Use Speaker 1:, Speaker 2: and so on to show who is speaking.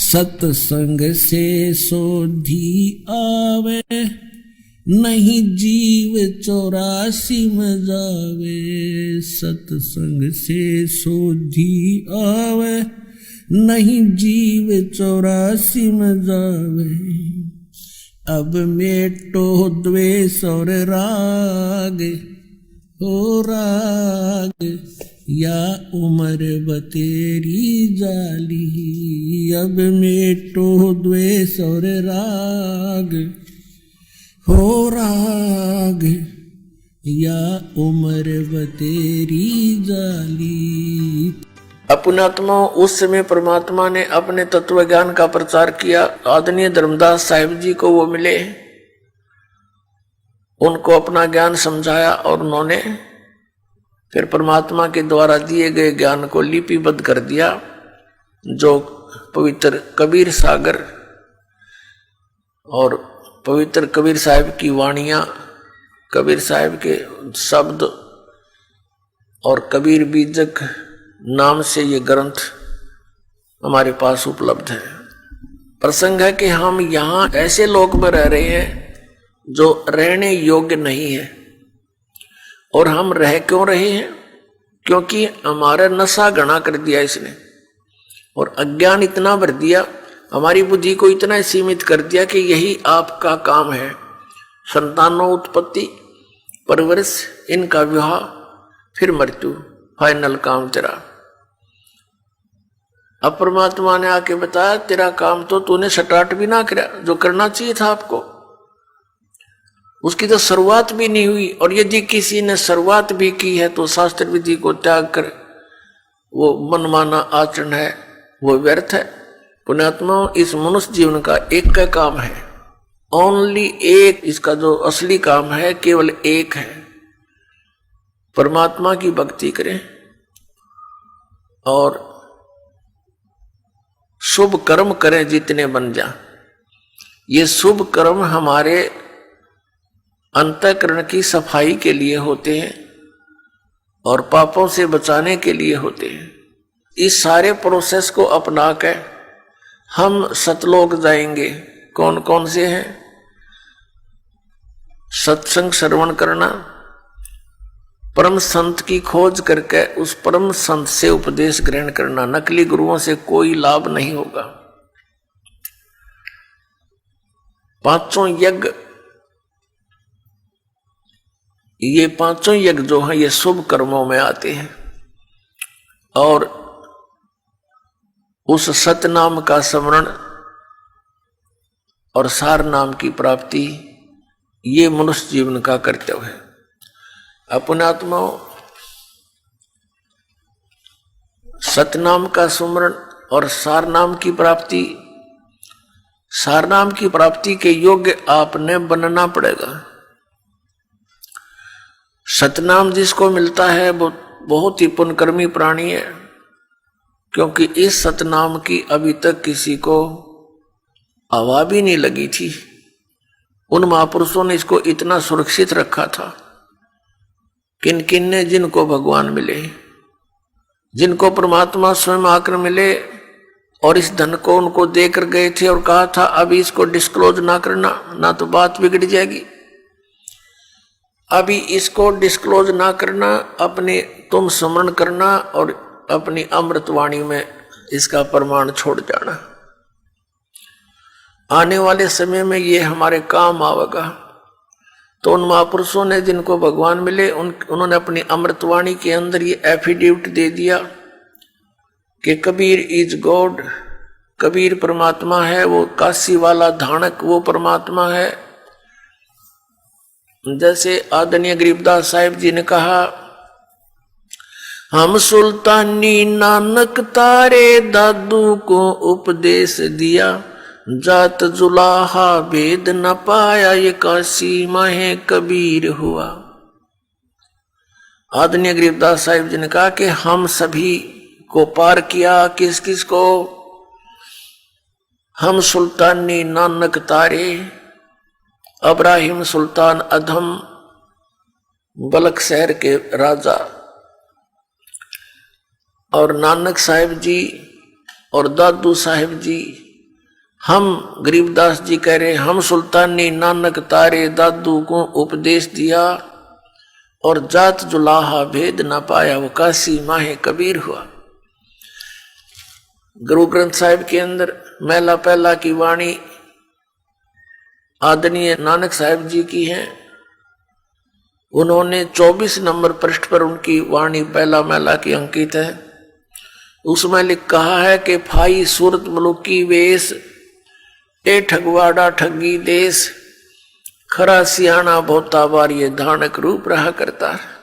Speaker 1: सत्संग से सोधी आवे, नहीं जीव 84 में जावे। सत्संग से सोधी आवे, नहीं जीव 84 में जावे। अब मेटो द्वेष और राग, हो राग या उम्र बतेरी जाली। अब मेटो द्वेष और राग, हो राग या उम्र बतेरी जाली।
Speaker 2: अपनात्मा उस समय परमात्मा ने अपने तत्व ज्ञान का प्रचार किया। आदरणीय धर्मदास साहिब जी को वो मिले, उनको अपना ज्ञान समझाया और उन्होंने फिर परमात्मा के द्वारा दिए गए ज्ञान को लिपिबद्ध कर दिया, जो पवित्र कबीर सागर और पवित्र कबीर साहिब की वाणियां, कबीर साहिब के शब्द और कबीर बीजक नाम से ये ग्रंथ हमारे पास उपलब्ध है। प्रसंग है कि हम यहाँ ऐसे लोक में रह रहे हैं जो रहने योग्य नहीं है। और हम रह क्यों रहे हैं? क्योंकि हमारा नशा घना कर दिया इसने, और अज्ञान इतना भर दिया, हमारी बुद्धि को इतना सीमित कर दिया कि यही आपका काम है। संतानों उत्पत्ति, परवरिश, इनका विवाह, फिर मृत्यु, फाइनल काम तेरा। अब परमात्मा ने आके बताया तेरा काम तो तूने स्टार्ट भी ना किया, जो करना चाहिए था आपको, उसकी तो शुरुआत भी नहीं हुई। और यदि किसी ने शुरुआत भी की है तो शास्त्र विधि को त्याग कर वो मनमाना आचरण है, वो व्यर्थ है। पुण्यात्मा, इस मनुष्य जीवन का एक का काम है, ओनली एक, इसका जो असली काम है केवल एक है, परमात्मा की भक्ति करें और शुभ कर्म करें जितने बन जा। ये शुभ कर्म हमारे अंतःकरण की सफाई के लिए होते हैं और पापों से बचाने के लिए होते हैं। इस सारे प्रोसेस को अपना कर हम सतलोक जाएंगे। कौन कौन से हैं? सत्संग श्रवण करना, परम संत की खोज करके उस परम संत से उपदेश ग्रहण करना। नकली गुरुओं से कोई लाभ नहीं होगा। पांचों यज्ञ, ये पांचों यज्ञ जो हैं ये शुभ कर्मों में आते हैं, और उस सतनाम का स्मरण और सार नाम की प्राप्ति ये मनुष्य जीवन का कर्तव्य है। अपने आत्माओं, सतनाम का सुमरण और सार नाम की प्राप्ति, सार नाम की प्राप्ति के योग्य आपने बनना पड़ेगा। सतनाम जिसको मिलता है वो बहुत ही पुण्यकर्मी प्राणी है, क्योंकि इस सतनाम की अभी तक किसी को हवा भी नहीं लगी थी। उन महापुरुषों ने इसको इतना सुरक्षित रखा था। किन किन ने, जिनको भगवान मिले, जिनको परमात्मा स्वयं आकर मिले और इस धन को उनको देकर गए थे और कहा था अभी इसको डिस्क्लोज ना करना, ना तो बात बिगड़ जाएगी। अभी इसको डिस्क्लोज ना करना, अपने तुम स्मरण करना और अपनी अमृतवाणी में इसका प्रमाण छोड़ जाना। आने वाले समय में ये हमारे काम आवेगा। तो उन महापुरुषों ने जिनको भगवान मिले उन्होंने अपनी अमृतवाणी के अंदर ये एफिडेविट दे दिया कि कबीर इज गॉड, कबीर परमात्मा है, वो काशी वाला धानक वो परमात्मा है। जैसे आदरणीय गरीबदास साहिब जी ने कहा, हम सुल्तानी नानक तारे दादू को उपदेश दिया, जात जुलाहा भेद न पाया, ये काशी माहे कबीर हुआ। आदरणीय गरीबदास साहिब जी ने कहा कि हम सभी को पार किया, किस किस को? हम सुल्तानी नानक तारे, अब्राहिम सुल्तान अधम बलक शहर के राजा, और नानक साहिब जी और दादू साहिब जी हम गरीबदास जी कह रहे, हम सुल्तानी नानक तारे दादू को उपदेश दिया, और जात जुलाहा भेद न पाया, वो काशी माहे कबीर हुआ। गुरु ग्रंथ साहिब के अंदर महला पहला की वाणी आदरणीय नानक साहिब जी की है। उन्होंने 24 नंबर पृष्ठ पर उनकी वाणी पहला महला की अंकित है। उसमें कहा है कि फाई सूरत मलुकी वेश, ए ठगवाड़ा ठगी देश, खरा सियाना बहुता बार ये धानक रूप रहा करता है।